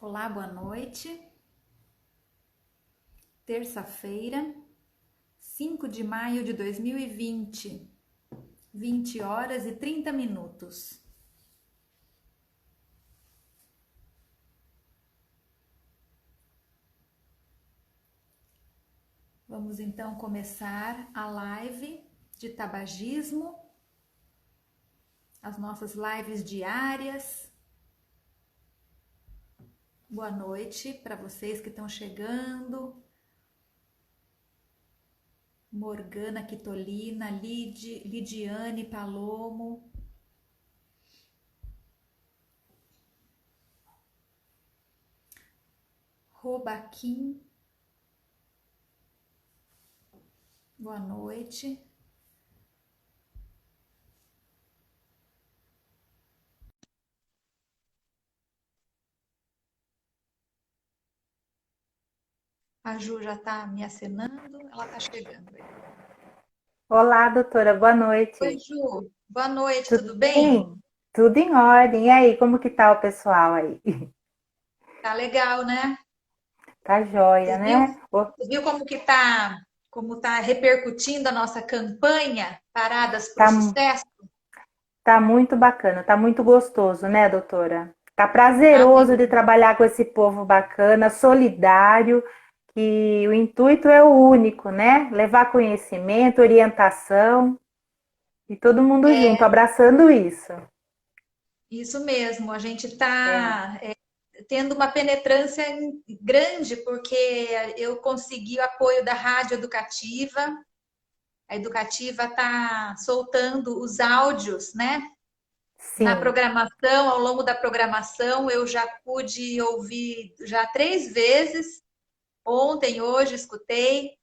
Olá, boa noite. Terça-feira, 5 de maio de 2020, 20 horas e 30 minutos. Vamos então começar a live de tabagismo, as nossas lives diárias. Boa noite para vocês que estão chegando. Morgana Quitolina, Lidiane Palomo. Robaquim. Boa noite. A Ju já está me acenando, ela está chegando aí. Olá, doutora, boa Oi, noite. Ju. Boa noite, Tudo tudo bem? bem? Tudo em ordem. E aí, como que tá o pessoal aí? Tá legal, né? Tá joia, Você viu, né? você viu como tá repercutindo a nossa campanha Paradas para o Tá, Sucesso? tá muito bacana, tá muito gostoso, né, doutora? Tá Tá prazeroso de mesmo. trabalhar com esse povo bacana, solidário, que o intuito é o único, né? Levar conhecimento, orientação e todo mundo junto, É, abraçando isso. isso mesmo. A gente É, está tendo uma penetrância grande, porque eu consegui o apoio da Rádio Educativa. A Educativa está soltando os áudios, né? Na sim. programação, ao longo da programação, eu já pude ouvir já 3 vezes. Ontem, hoje, escutei.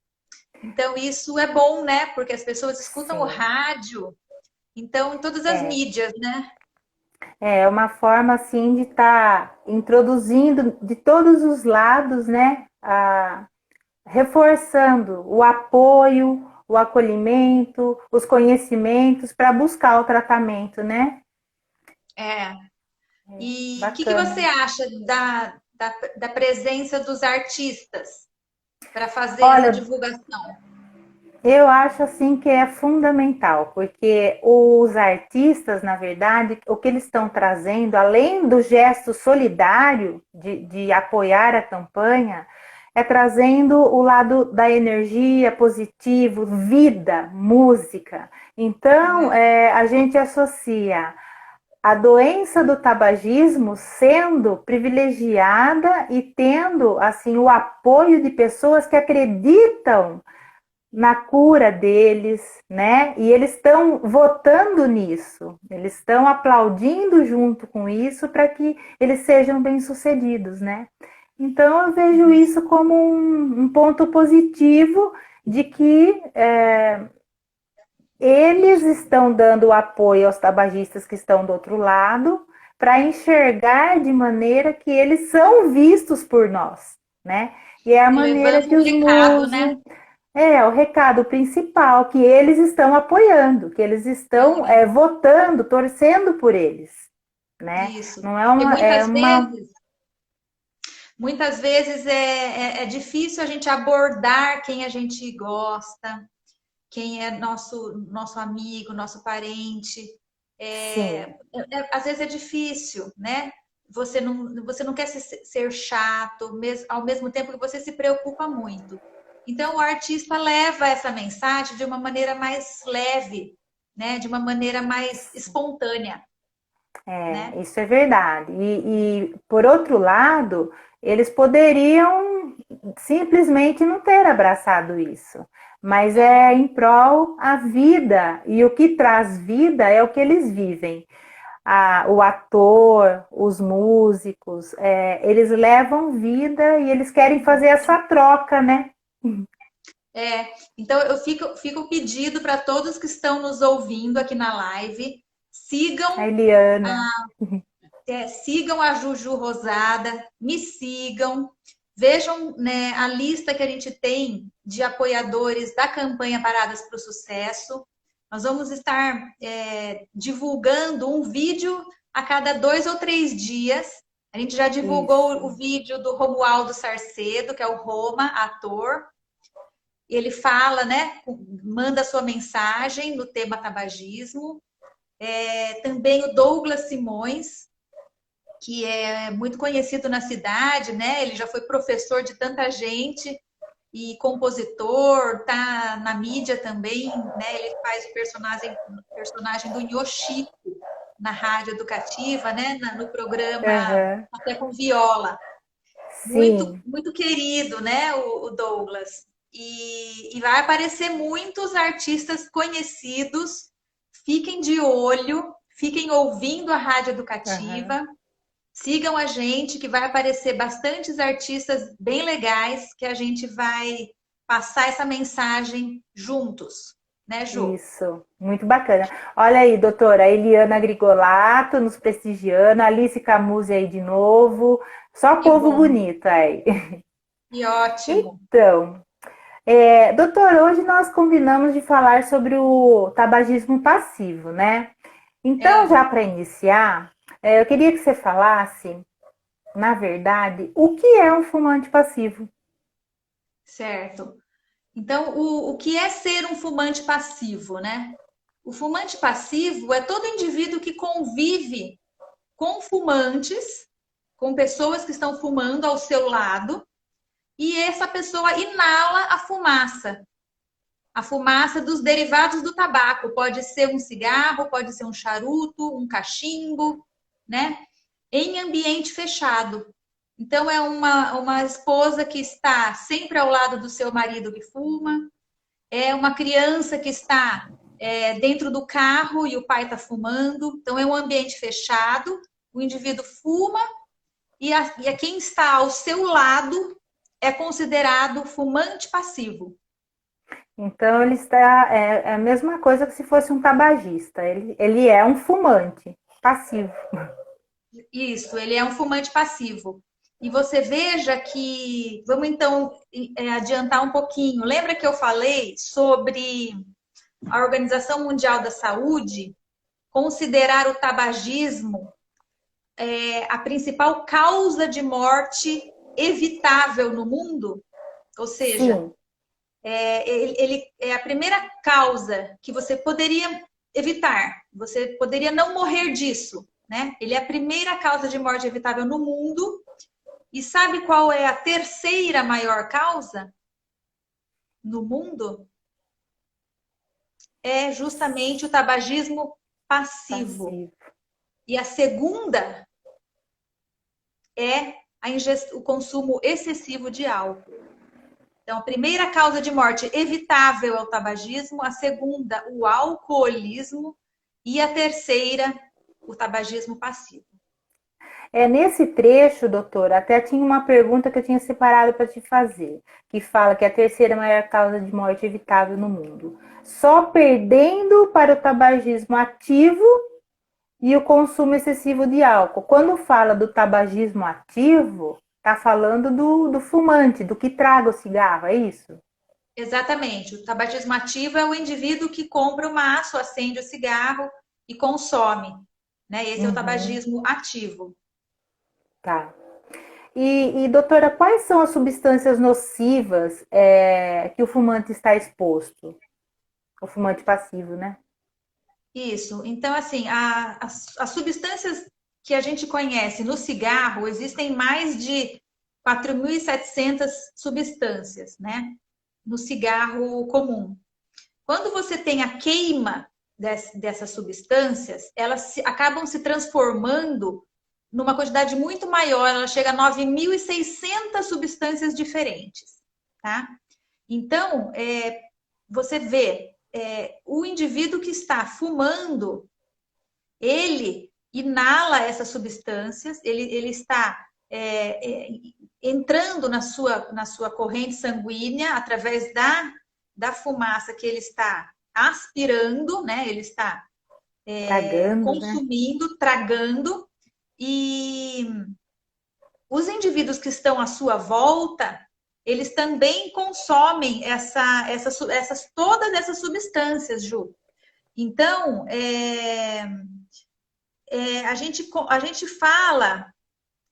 Então, isso é bom, né? Porque as pessoas escutam o Sim. rádio, então, em todas as É. mídias, né? É uma forma assim de estar introduzindo de todos os lados, né? Reforçando o apoio, o acolhimento, os conhecimentos para buscar o tratamento, né? É. E o que você Bacana. acha da presença dos artistas para fazer essa Olha, divulgação? eu acho assim que é fundamental, porque os artistas, na verdade, o que eles estão trazendo, além do gesto solidário de apoiar a campanha, é trazendo o lado da energia positivo, vida, música. Então, a gente associa a doença do tabagismo sendo privilegiada e tendo assim o apoio de pessoas que acreditam na cura deles, né? E eles estão votando nisso, eles estão aplaudindo junto com isso para que eles sejam bem-sucedidos, né? Então eu vejo isso como um ponto positivo de que eles estão dando apoio aos tabagistas que estão do outro lado para enxergar de maneira que eles são vistos por nós, né? E é a E maneira levando que um os recado, né? músicos o recado principal, que eles estão apoiando, que eles estão votando, torcendo por eles, né? Isso. Não é E uma, é muitas uma, vezes, muitas vezes é difícil a gente abordar quem a gente gosta, quem é nosso amigo, nosso parente. sim, Às vezes é difícil, né? Você não quer ser chato, ao mesmo tempo que você se preocupa muito. Então, o artista leva essa mensagem de uma maneira mais leve, né? De uma maneira mais espontânea, né? isso é verdade. E por outro lado, eles poderiam simplesmente não ter abraçado isso. Mas é em prol a vida, e o que traz vida é o que eles vivem. O ator, os músicos, eles levam vida e eles querem fazer essa troca, né? Então eu fico o pedido para todos que estão nos ouvindo aqui na live, A sigam Eliana, sigam a Juju Rosada, me sigam, vejam, né, a lista que a gente tem de apoiadores da campanha Paradas para o Sucesso. Nós vamos estar divulgando um vídeo a cada 2 ou 3 dias, A gente já divulgou o Isso. vídeo do Romualdo Sarcedo, que é o Roma, ator. Ele fala, né? Manda sua mensagem no tema tabagismo. Também o Douglas Simões, que é muito conhecido na cidade, né? Ele já foi professor de tanta gente e compositor, tá na mídia também, né? Ele faz o personagem do Yoshiko na rádio educativa, né? No programa Aham. Até com Viola. Muito, Sim. muito querido, né? O Douglas. E vai aparecer muitos artistas conhecidos. Fiquem de olho, fiquem ouvindo a rádio Aham. educativa. Sigam a gente, que vai aparecer bastantes artistas bem legais que a gente vai passar essa mensagem juntos, né, Ju? Isso, muito bacana. Olha aí, doutora, a Eliana Grigolato nos prestigiando, a Alice Camuzzi aí de novo, só Que povo bom, bonito aí. que ótimo. Então, doutora, hoje nós combinamos de falar sobre o tabagismo passivo, né? Então, É, já para iniciar, eu queria que você falasse, na verdade, o que é um fumante passivo? certo. Então, o que é ser um fumante passivo, né? O fumante passivo é todo indivíduo que convive com fumantes, com pessoas que estão fumando ao seu lado, e essa pessoa inala a fumaça dos derivados do tabaco. Pode ser um cigarro, pode ser um charuto, um cachimbo, né? Em ambiente fechado. Então, é uma esposa que está sempre ao lado do seu marido que fuma, é uma criança que está dentro do carro e o pai está fumando. Então, é um ambiente fechado, o indivíduo fuma e a quem está ao seu lado é considerado fumante passivo. Então, ele está, é a mesma coisa que se fosse um tabagista, ele é um fumante passivo. Isso, ele é um fumante passivo. E você veja que, vamos então adiantar um pouquinho. Lembra que eu falei sobre a Organização Mundial da Saúde considerar o tabagismo a principal causa de morte evitável no mundo? Ou seja, Sim, ele é a primeira causa que você poderia evitar. Você poderia não morrer disso, né? Ele é a primeira causa de morte evitável no mundo. E sabe qual é a terceira maior causa no mundo? É justamente o tabagismo passivo. passivo. E a segunda é o consumo excessivo de álcool. Então, a primeira causa de morte evitável é o tabagismo, a segunda, o alcoolismo, e a terceira, o tabagismo passivo. Nesse trecho, doutor, até tinha uma pergunta que eu tinha separado para te fazer, que fala que a terceira maior causa de morte evitável no mundo. Só perdendo para o tabagismo ativo e o consumo excessivo de álcool. Quando fala do tabagismo ativo, está falando do fumante, do que traga o cigarro, é isso? Exatamente. O tabagismo ativo é o indivíduo que compra o maço, acende o cigarro e consome. Né? Esse é o Uhum, tabagismo ativo. tá. Doutora, quais são as substâncias nocivas que o fumante está exposto? O fumante passivo, né? Isso. Então, assim, as substâncias que a gente conhece no cigarro, existem mais de 4.700 substâncias, né? No cigarro comum. Quando você tem a queima dessas substâncias, elas acabam se transformando numa quantidade muito maior, ela chega a 9.600 substâncias diferentes, tá? Então, você vê o indivíduo que está fumando, ele inala essas substâncias, ele está entrando na sua corrente sanguínea através da fumaça que ele está aspirando, né? Ele está Tragando, né? consumindo, tragando, e os indivíduos que estão à sua volta, eles também consomem todas essas substâncias, Ju. Então, a gente fala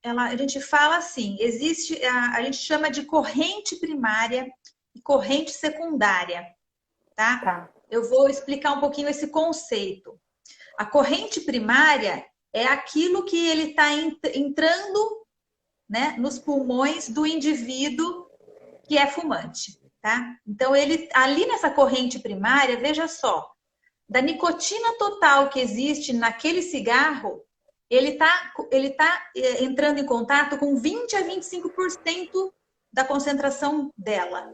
a gente fala assim, existe, a gente chama de corrente primária e corrente secundária, tá? Tá. Eu vou explicar um pouquinho esse conceito. A corrente primária é aquilo que ele está entrando, né, nos pulmões do indivíduo que é fumante, tá? Então, ele ali nessa corrente primária, veja só, da nicotina total que existe naquele cigarro, ele tá entrando em contato com 20 a 25% da concentração dela.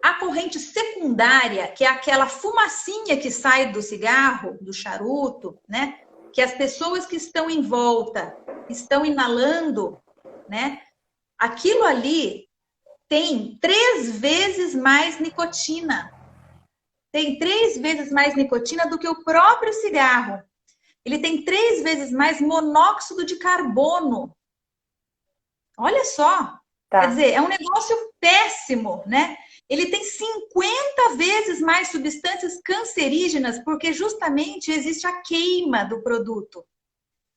A corrente secundária, que é aquela fumacinha que sai do cigarro, do charuto, né? Que as pessoas que estão em volta estão inalando, né? Aquilo ali tem 3 vezes mais nicotina. Tem 3 vezes mais nicotina do que o próprio cigarro. Ele tem 3 vezes mais monóxido de carbono. Olha só. Tá. Quer dizer, é um negócio péssimo, né? Ele tem 50 vezes mais substâncias cancerígenas, porque justamente existe a queima do produto,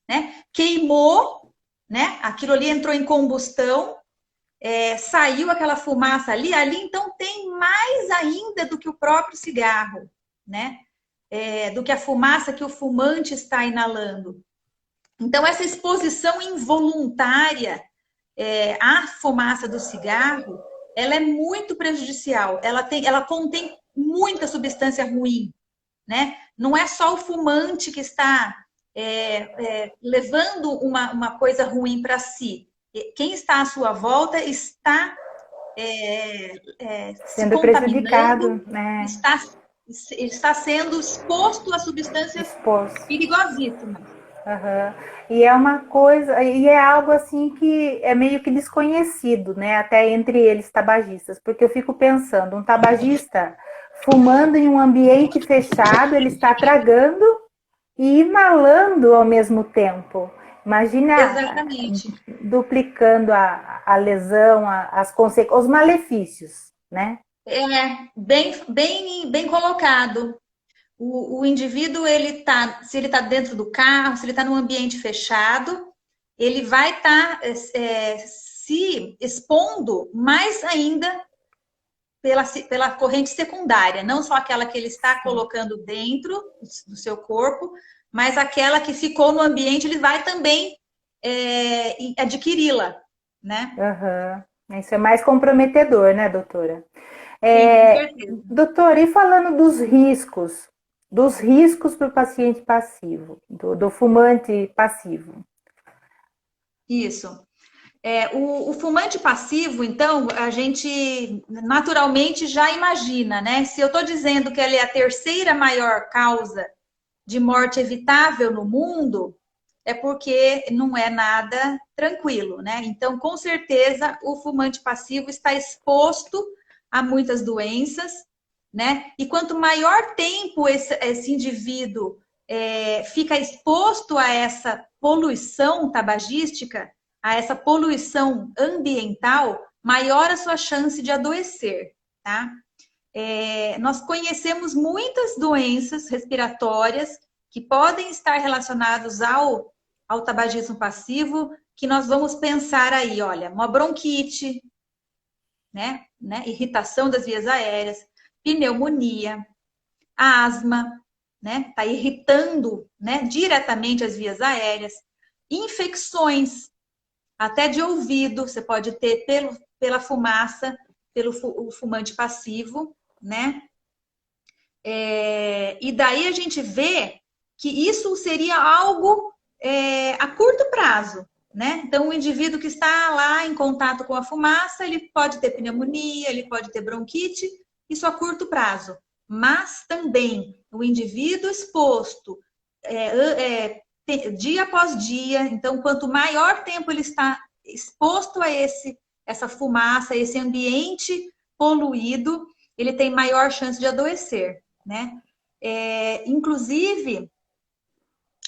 né? Queimou, né? Aquilo ali entrou em combustão, saiu aquela fumaça ali então tem mais ainda do que o próprio cigarro, né? Do que a fumaça que o fumante está inalando. Então, essa exposição involuntária à fumaça do cigarro, ela é muito prejudicial. Ela contém muita substância ruim, né? Não é só o fumante que está levando uma coisa ruim para si. Quem está à sua volta está se Sendo prejudicado, contaminando, né? está sendo exposto a substâncias Exposto. perigosíssimas. Uhum. E é uma coisa, e é algo assim que é meio que desconhecido, né? Até entre eles tabagistas, porque eu fico pensando, um tabagista fumando em um ambiente fechado, ele está tragando e inalando ao mesmo tempo. Imagina Exatamente. duplicando a lesão, os malefícios, né? Bem colocado. O indivíduo, se ele está dentro do carro, se ele está num ambiente fechado, ele vai estar se expondo mais ainda pela corrente secundária, não só aquela que ele está colocando dentro do seu corpo, mas aquela que ficou no ambiente, ele vai também adquiri-la, né? Uhum. Isso é mais comprometedor, né, doutora? Sim, com certeza. Doutora, e falando dos riscos para o paciente passivo, do fumante passivo? Isso. O fumante passivo, então, a gente naturalmente já imagina, né? Se eu estou dizendo que ela é a terceira maior causa de morte evitável no mundo, é porque não é nada tranquilo, né? Então, com certeza, o fumante passivo está exposto a muitas doenças, né? E quanto maior tempo esse indivíduo fica exposto a essa poluição tabagística, a essa poluição ambiental, maior a sua chance de adoecer, tá? Nós conhecemos muitas doenças respiratórias que podem estar relacionadas ao tabagismo passivo, que nós vamos pensar aí, olha, uma bronquite, né? Irritação das vias aéreas, pneumonia, asma, né? Tá irritando, né, diretamente as vias aéreas, infecções, até de ouvido, você pode ter pela fumaça, pelo fumante passivo, né? E daí a gente vê que isso seria algo a curto prazo, né? Então, o indivíduo que está lá em contato com a fumaça, ele pode ter pneumonia, ele pode ter bronquite, isso a curto prazo. Mas também o indivíduo exposto dia após dia, então, quanto maior tempo ele está exposto a essa fumaça, esse ambiente poluído, ele tem maior chance de adoecer, né? Inclusive,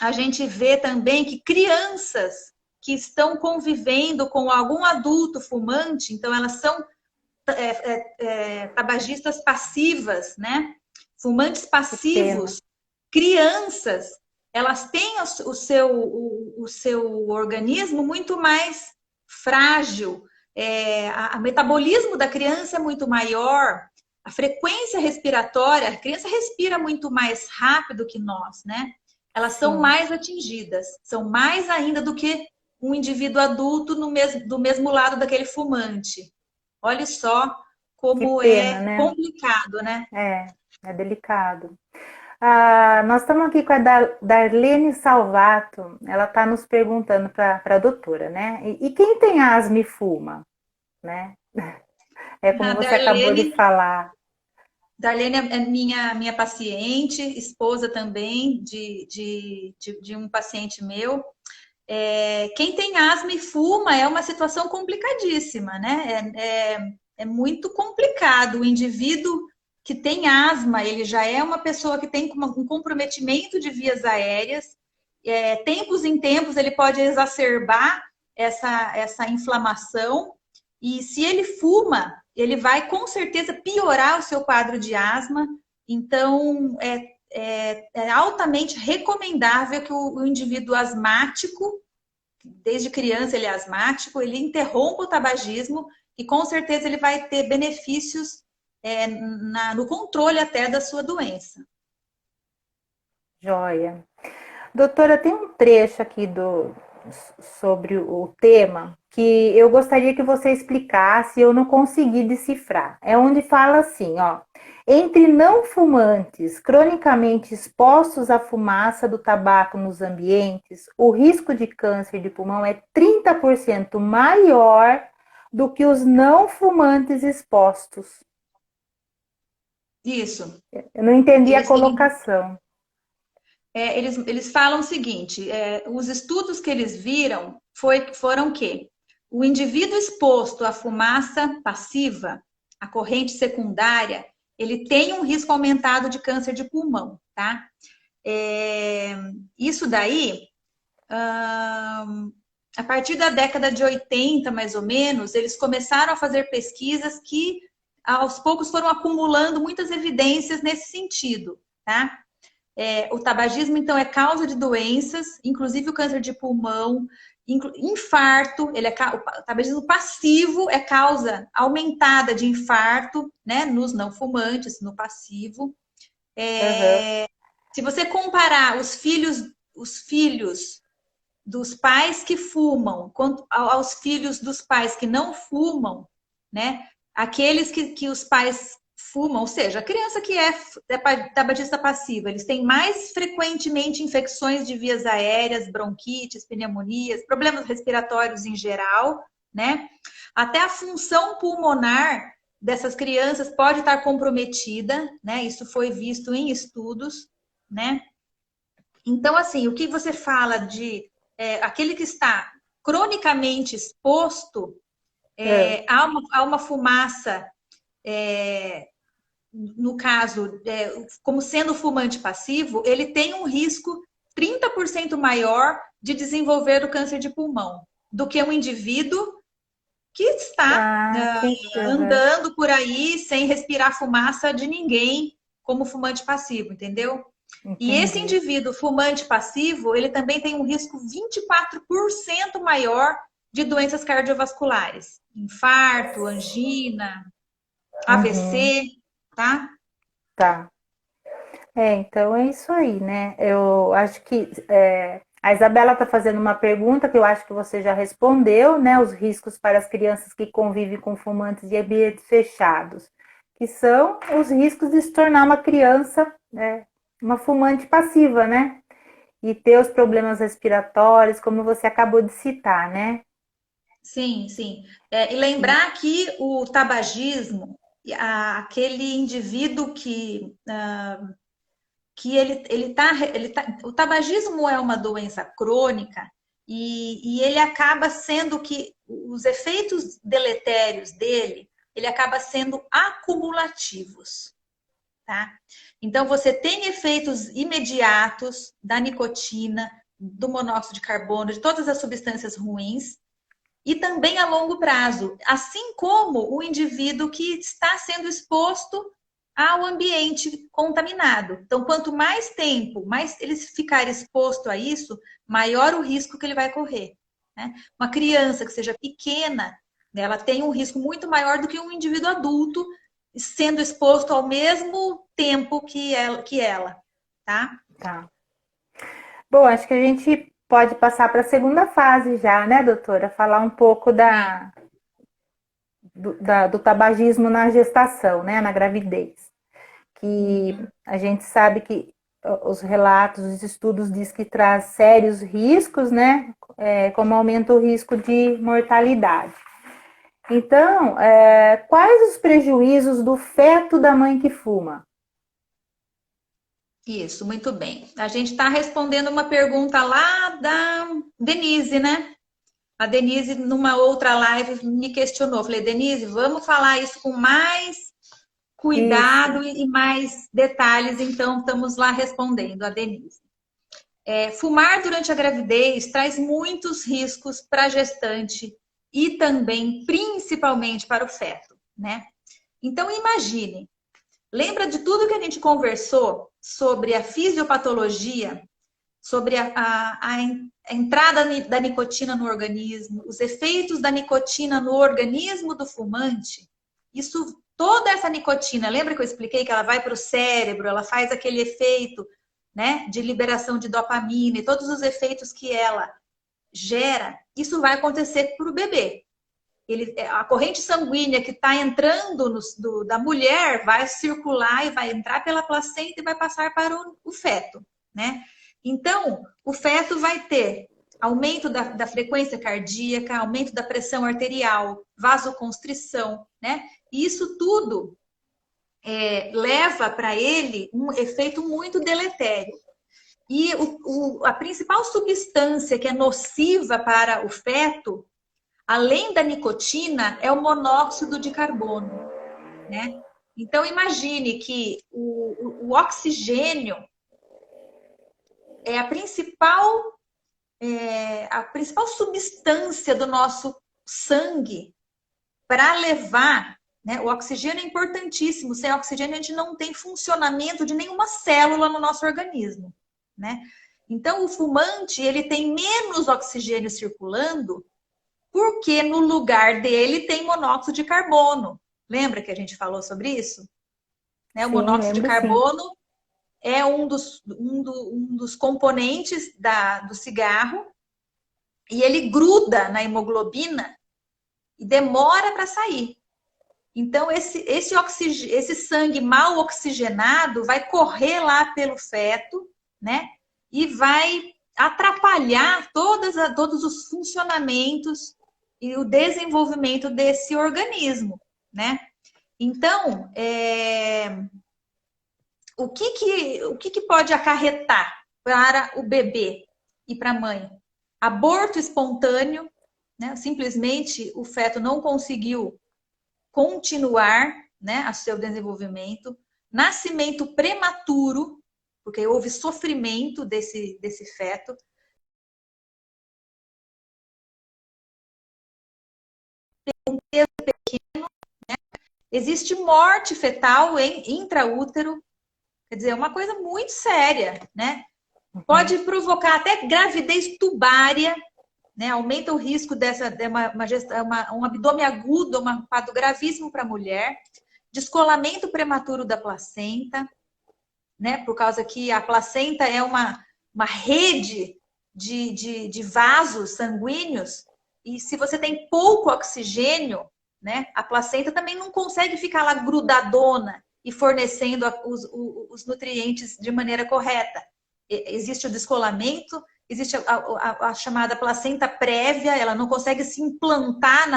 a gente vê também que crianças que estão convivendo com algum adulto fumante, então elas são tabagistas passivas, né? Fumantes passivos, crianças elas têm o seu organismo muito mais frágil, o metabolismo da criança é muito maior, a frequência respiratória, a criança respira muito mais rápido que nós, né? Elas são Sim. mais atingidas, são mais ainda do que um indivíduo adulto do mesmo lado daquele fumante. Olha só Que como pena, é né? complicado, né? É delicado. Nós estamos aqui com a Darlene Salvato. Ela está nos perguntando para a doutora, né? E quem tem asma e fuma, né? É como A você acabou de Darlene falar. Darlene é minha paciente, esposa também de um paciente meu. Quem tem asma e fuma é uma situação complicadíssima, né? É muito complicado. O indivíduo que tem asma, ele já é uma pessoa que tem um comprometimento de vias aéreas. Tempos em tempos, ele pode exacerbar essa inflamação. E se ele fuma, ele vai com certeza piorar o seu quadro de asma. Então, é altamente recomendável que o indivíduo asmático, desde criança ele é asmático, ele interrompa o tabagismo e com certeza ele vai ter benefícios no controle até da sua doença. Joia. Doutora, tem um trecho aqui sobre o tema que eu gostaria que você explicasse, eu não consegui decifrar. É onde fala assim, ó. Entre não fumantes cronicamente expostos à fumaça do tabaco nos ambientes, o risco de câncer de pulmão é 30% maior do que os não fumantes expostos. Isso. Eu não entendi a Eles, colocação. eles falam o seguinte: os estudos que eles viram foram que o indivíduo exposto à fumaça passiva, à corrente secundária, ele tem um risco aumentado de câncer de pulmão, tá? Isso daí, a partir da década de 80, mais ou menos, eles começaram a fazer pesquisas que, aos poucos, foram acumulando muitas evidências nesse sentido, tá? O tabagismo, então, é causa de doenças, inclusive o câncer de pulmão, infarto, o tabagismo passivo é causa aumentada de infarto, né, nos não fumantes, no passivo. Uhum. Se você comparar os filhos dos pais que fumam quanto aos filhos dos pais que não fumam, né, aqueles que os pais fumam, ou seja, a criança que é tabagista passiva, eles têm mais frequentemente infecções de vias aéreas, bronquites, pneumonias, problemas respiratórios em geral, né? Até a função pulmonar dessas crianças pode estar comprometida, né? Isso foi visto em estudos, né? Então, assim, o que você fala de aquele que está cronicamente exposto a uma fumaça, no caso, como sendo fumante passivo, ele tem um risco 30% maior de desenvolver o câncer de pulmão do que um indivíduo que está Uhum. andando por aí sem respirar fumaça de ninguém como fumante passivo, entendeu? E esse Entendi. indivíduo fumante passivo, ele também tem um risco 24% maior de doenças cardiovasculares, infarto, angina, Uhum. AVC, tá? Tá. Então é isso aí, né? Eu acho que a Isabela está fazendo uma pergunta que eu acho que você já respondeu, né? Os riscos para as crianças que convivem com fumantes e ambientes fechados, que são os riscos de se tornar uma criança, uma fumante passiva, né? E ter os problemas respiratórios, como você acabou de citar, né? Sim, sim. E lembrar que o tabagismo, aquele indivíduo que o tabagismo é uma doença crônica e ele acaba sendo que os efeitos deletérios dele, ele acaba sendo acumulativos, tá? Então você tem efeitos imediatos da nicotina, do monóxido de carbono, de todas as substâncias ruins, e também a longo prazo, assim como o indivíduo que está sendo exposto ao ambiente contaminado. Então, quanto mais tempo, mais ele ficar exposto a isso, maior o risco que ele vai correr, né? Uma criança que seja pequena, ela tem um risco muito maior do que um indivíduo adulto sendo exposto ao mesmo tempo que ela, tá? Tá. Bom, acho que a gente pode passar para a segunda fase já, né, doutora? Falar um pouco do tabagismo na gestação, né, na gravidez. Que a gente sabe que os relatos, os estudos diz que traz sérios riscos, né, como aumenta o risco de mortalidade. Então, quais os prejuízos do feto da mãe que fuma? Isso, muito bem. A gente está respondendo uma pergunta lá da Denise, né? A Denise, numa outra live, me questionou. Falei, Denise, vamos falar isso com mais Isso. cuidado e mais detalhes. Então, estamos lá respondendo a Denise. Fumar durante a gravidez traz muitos riscos para a gestante e também, principalmente, para o feto, né? Então, imagine, lembra de tudo que a gente conversou sobre a fisiopatologia, sobre a entrada da nicotina no organismo, os efeitos da nicotina no organismo do fumante? Isso, toda essa nicotina, lembra que eu expliquei que ela vai para o cérebro, ela faz aquele efeito, né, de liberação de dopamina e todos os efeitos que ela gera, isso vai acontecer para o bebê. A corrente sanguínea que está entrando da mulher vai circular e vai entrar pela placenta e vai passar para o feto, né? Então, o feto vai ter aumento da frequência cardíaca, aumento da pressão arterial, vasoconstrição, né? E isso tudo leva para ele um efeito muito deletério. E a principal substância que é nociva para o feto, além da nicotina, é o monóxido de carbono, né? Então, imagine que o oxigênio é a principal substância do nosso sangue para levar, né? O oxigênio é importantíssimo. Sem oxigênio, a gente não tem funcionamento de nenhuma célula no nosso organismo, né? Então, o fumante, ele tem menos oxigênio circulando porque no lugar dele tem monóxido de carbono. Lembra que a gente falou sobre isso? Né? O Sim, monóxido de lembro sim. carbono é um dos componentes do cigarro e ele gruda na hemoglobina e demora para sair. Então, esse sangue mal oxigenado vai correr lá pelo feto, né? E vai atrapalhar todos os funcionamentos e o desenvolvimento desse organismo, né? Então, o que pode acarretar para o bebê e para a mãe? Aborto espontâneo, né? Simplesmente o feto não conseguiu continuar, né, a seu desenvolvimento, nascimento prematuro, porque houve sofrimento desse feto, existe morte fetal em intraútero, quer dizer, é uma coisa muito séria, né? Pode provocar até gravidez tubária, né? Aumenta o risco um abdômen agudo, um quadro gravíssimo para a mulher, descolamento prematuro da placenta, né? Por causa que a placenta é uma rede de vasos sanguíneos, e se você tem pouco oxigênio, né? A placenta também não consegue ficar lá grudadona e fornecendo os nutrientes de maneira correta. Existe o descolamento, existe a chamada placenta prévia, ela não consegue se implantar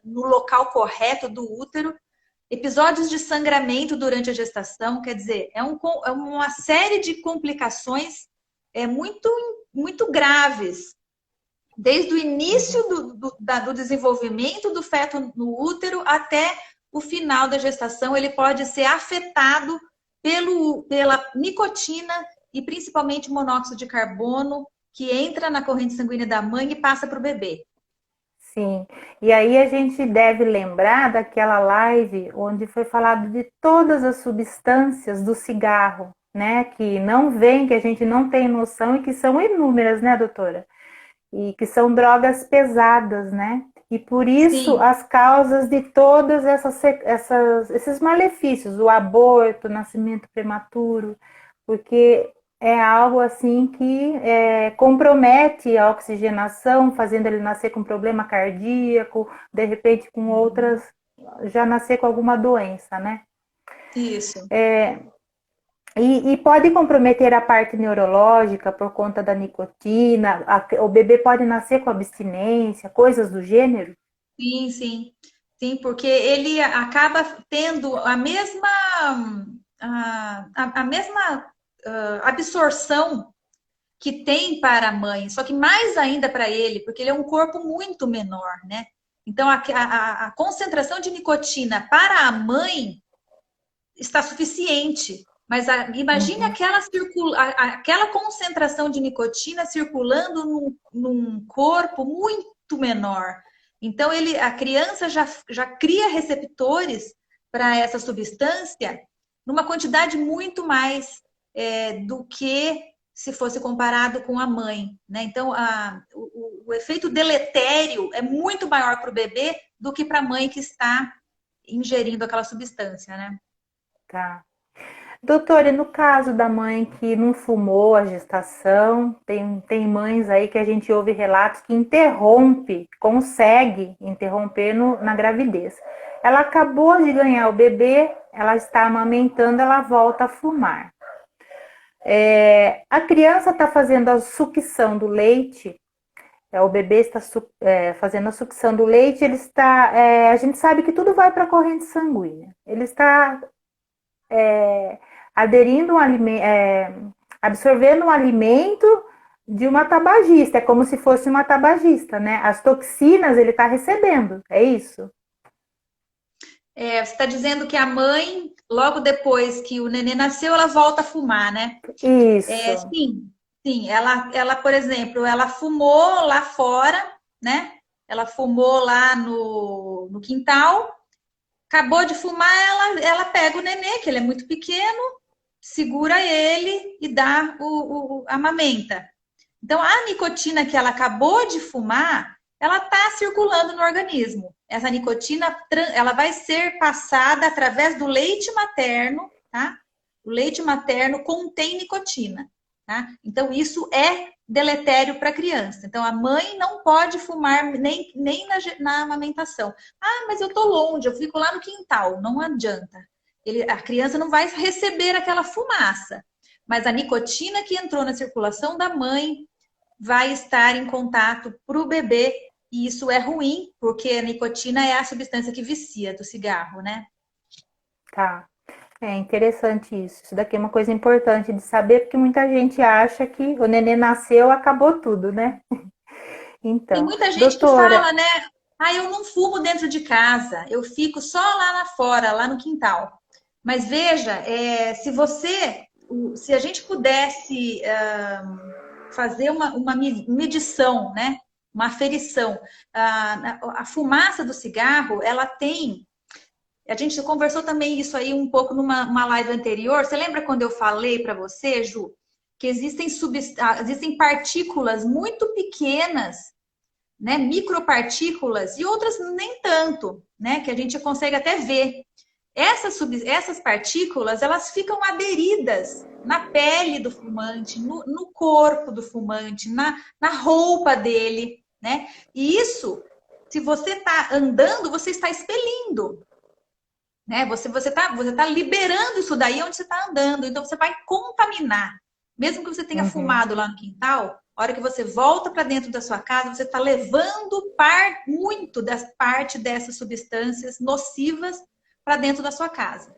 no local correto do útero. Episódios de sangramento durante a gestação, quer dizer, é uma série de complicações muito, muito graves. Desde o início do desenvolvimento do feto no útero até o final da gestação, ele pode ser afetado pela nicotina e principalmente monóxido de carbono, que entra na corrente sanguínea da mãe e passa para o bebê. Sim, e aí a gente deve lembrar daquela live onde foi falado de todas as substâncias do cigarro, né? Que não vem, que a gente não tem noção e que são inúmeras, né, doutora? E que são drogas pesadas, né? E por isso Sim, as causas de todas esses malefícios, o aborto, o nascimento prematuro, porque é algo assim que compromete a oxigenação, fazendo ele nascer com problema cardíaco, de repente com outras, já nascer com alguma doença, né? isso. E pode comprometer a parte neurológica por conta da nicotina, o bebê pode nascer com abstinência, coisas do gênero? Sim, sim. Sim, porque ele acaba tendo a mesma absorção que tem para a mãe, só que mais ainda para ele, porque ele é um corpo muito menor, né? Então, a concentração de nicotina para a mãe está suficiente. Mas imagine Uhum. aquela concentração de nicotina circulando num corpo muito menor. Então, a criança já cria receptores para essa substância numa quantidade muito mais do que se fosse comparado com a mãe. Né? Então, o efeito deletério é muito maior para o bebê do que para a mãe que está ingerindo aquela substância, né? Tá. Doutora, e no caso da mãe que não fumou a gestação, tem mães aí que a gente ouve relatos que consegue interromper na gravidez. Ela acabou de ganhar o bebê, ela está amamentando, ela volta a fumar. A criança está fazendo a sucção do leite, o bebê está fazendo a sucção do leite, ele está, a gente sabe que tudo vai para a corrente sanguínea. Ele está aderindo absorvendo um alimento de uma tabagista, é como se fosse uma tabagista, né? As toxinas ele está recebendo, é isso? Você está dizendo que a mãe, logo depois que o nenê nasceu, ela volta a fumar, né? Isso. Sim, sim. Ela, por exemplo, ela fumou lá fora, né? Ela fumou lá no quintal, acabou de fumar, ela pega o nenê, que ele é muito pequeno, segura ele e dá amamenta. Então, a nicotina que ela acabou de fumar, ela está circulando no organismo. Essa nicotina, ela vai ser passada através do leite materno, tá? O leite materno contém nicotina, tá? Então, isso é deletério para a criança. Então, a mãe não pode fumar nem na amamentação. Ah, mas eu tô longe, eu fico lá no quintal. Não adianta. A criança não vai receber aquela fumaça. Mas a nicotina que entrou na circulação da mãe vai estar em contato para o bebê, e isso é ruim, porque a nicotina é a substância que vicia do cigarro, né? Tá. É interessante isso. Isso daqui é uma coisa importante de saber, porque muita gente acha que o nenê nasceu, acabou tudo, né? Tem Então, muita gente que doutora, fala, né? Ah, eu não fumo dentro de casa, eu fico só lá fora, lá no quintal. Mas veja, se a gente pudesse fazer uma medição, né? Uma aferição, a fumaça do cigarro, ela tem. A gente conversou também isso aí um pouco numa live anterior. Você lembra quando eu falei para você, Ju, que existem partículas muito pequenas, né, micropartículas e outras nem tanto, né, que a gente consegue até ver. Essas partículas, elas ficam aderidas na pele do fumante, no corpo do fumante, na roupa dele, né? E isso, se você está andando, você está expelindo, né? Você tá liberando isso daí onde você está andando, então você vai contaminar. Mesmo que você tenha uhum, fumado lá no quintal, a hora que você volta para dentro da sua casa, você está levando muito das parte dessas substâncias nocivas para dentro da sua casa,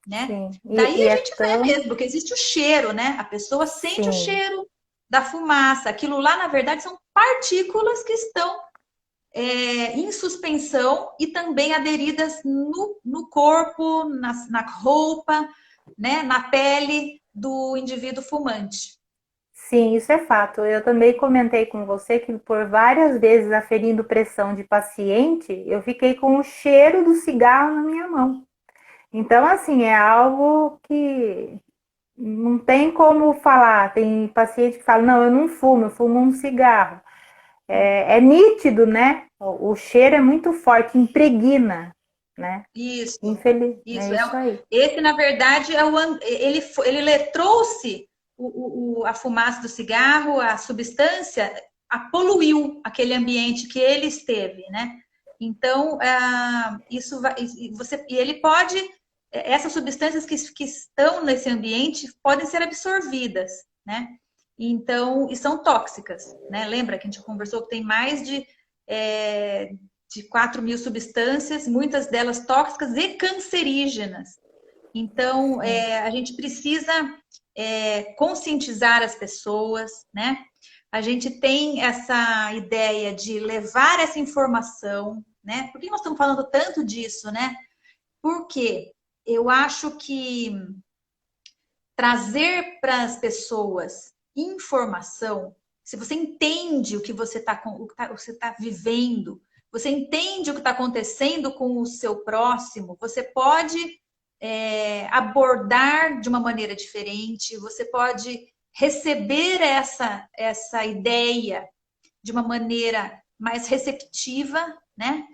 né? sim, Daí e a é gente vê tão, mesmo, porque existe o cheiro, né? A pessoa sente o sim, cheiro da fumaça. Aquilo lá, na verdade, são partículas que estão em suspensão e também aderidas no corpo, na roupa, né, na pele do indivíduo fumante. Sim, isso é fato. Eu também comentei com você que por várias vezes aferindo pressão de paciente, eu fiquei com o cheiro do cigarro na minha mão. Então, assim, é algo que não tem como falar. Tem paciente que fala, não, eu não fumo, eu fumo um cigarro. É nítido, né? O cheiro é muito forte, impregna, né? Isso, Infeliz, isso. é isso aí. Esse, na verdade, ele trouxe a fumaça do cigarro, a substância, poluiu aquele ambiente que ele esteve, né? Então, isso vai, e ele pode, essas substâncias que estão nesse ambiente podem ser absorvidas, né? Então, e são tóxicas, né? Lembra que a gente conversou que tem mais de 4 mil substâncias, muitas delas tóxicas e cancerígenas. Então, a gente precisa conscientizar as pessoas, né? A gente tem essa ideia de levar essa informação, né? Por que nós estamos falando tanto disso, né? Porque eu acho que trazer para as pessoas informação, se você entende o que você está vivendo, você entende o que está acontecendo com o seu próximo, você pode abordar de uma maneira diferente, você pode receber essa ideia de uma maneira mais receptiva, né?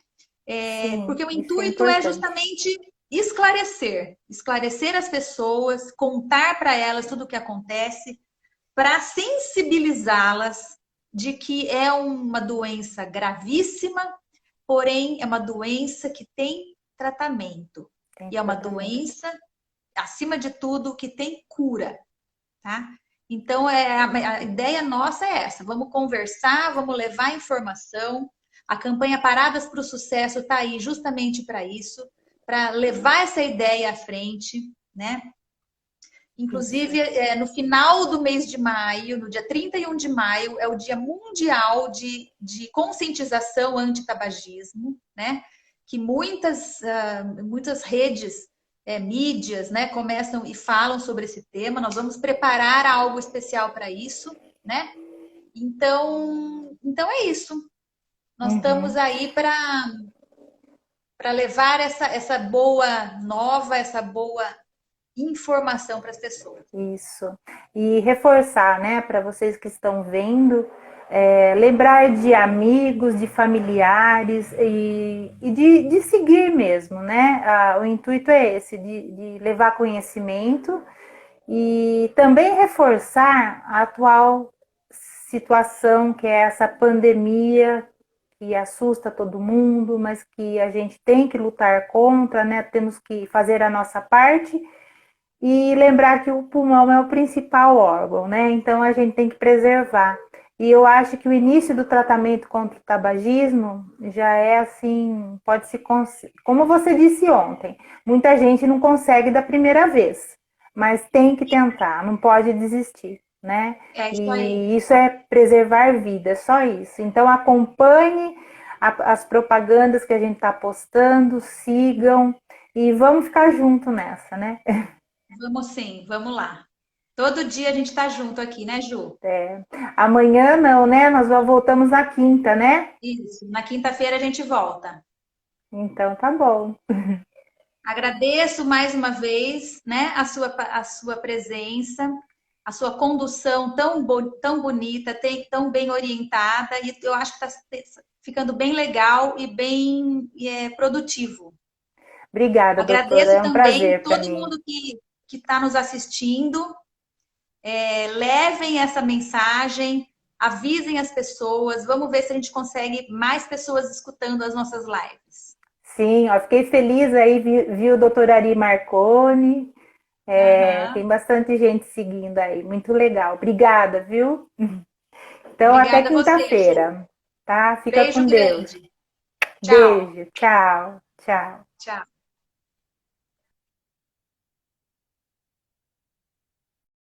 Sim, Porque o isso é intuito é importante. justamente esclarecer as pessoas, contar para elas tudo o que acontece, para sensibilizá-las de que é uma doença gravíssima, porém é uma doença que tem tratamento. Tem E é uma tratamento. doença, acima de tudo, que tem cura, tá? Então, a ideia nossa é essa: vamos conversar, vamos levar informação. A campanha Paradas para o Sucesso está aí justamente para isso, para levar essa ideia à frente, né? Isso. Inclusive, no final do mês de maio, no dia 31 de maio, é o Dia Mundial de Conscientização Antitabagismo, né? Que muitas redes, mídias, né, começam e falam sobre esse tema. Nós vamos preparar algo especial para isso, né? Então é isso. Nós estamos Uhum. aí para levar essa boa nova, essa boa informação para as pessoas. Isso. E reforçar, né, para vocês que estão vendo, lembrar de amigos, de familiares e de seguir mesmo, né? O intuito é esse, de levar conhecimento e também reforçar a atual situação que é essa pandemia que assusta todo mundo, mas que a gente tem que lutar contra, né? Temos que fazer a nossa parte e lembrar que o pulmão é o principal órgão, né? Então a gente tem que preservar. E eu acho que o início do tratamento contra o tabagismo já é assim, pode se como você disse ontem, muita gente não consegue da primeira vez, mas tem que tentar, não pode desistir, né? É isso aí. E isso é preservar vidas, só isso. Então acompanhe as propagandas que a gente está postando, sigam e vamos ficar junto nessa, né? Vamos sim, vamos lá. Todo dia a gente está junto aqui, né, Ju? É. Amanhã não, né? Nós já voltamos na quinta, né? Isso. Na quinta-feira a gente volta. Então tá bom. Agradeço mais uma vez, né, a sua presença, a sua condução tão bonita, tão bem orientada, e eu acho que está ficando bem legal e bem produtivo. Obrigada, doutora. Agradeço É um também prazer para todo mim. mundo que está nos assistindo. Levem essa mensagem, avisem as pessoas. Vamos ver se a gente consegue mais pessoas escutando as nossas lives. Sim, ó, fiquei feliz aí, viu o doutor Ari Marconi. Uhum. Tem bastante gente seguindo aí. Muito legal. Obrigada, viu? Então, até Obrigada a você, Ju. quinta-feira, tá? Fica Beijo com Deus. grande. Tchau. Beijo. Tchau. Tchau. Tchau.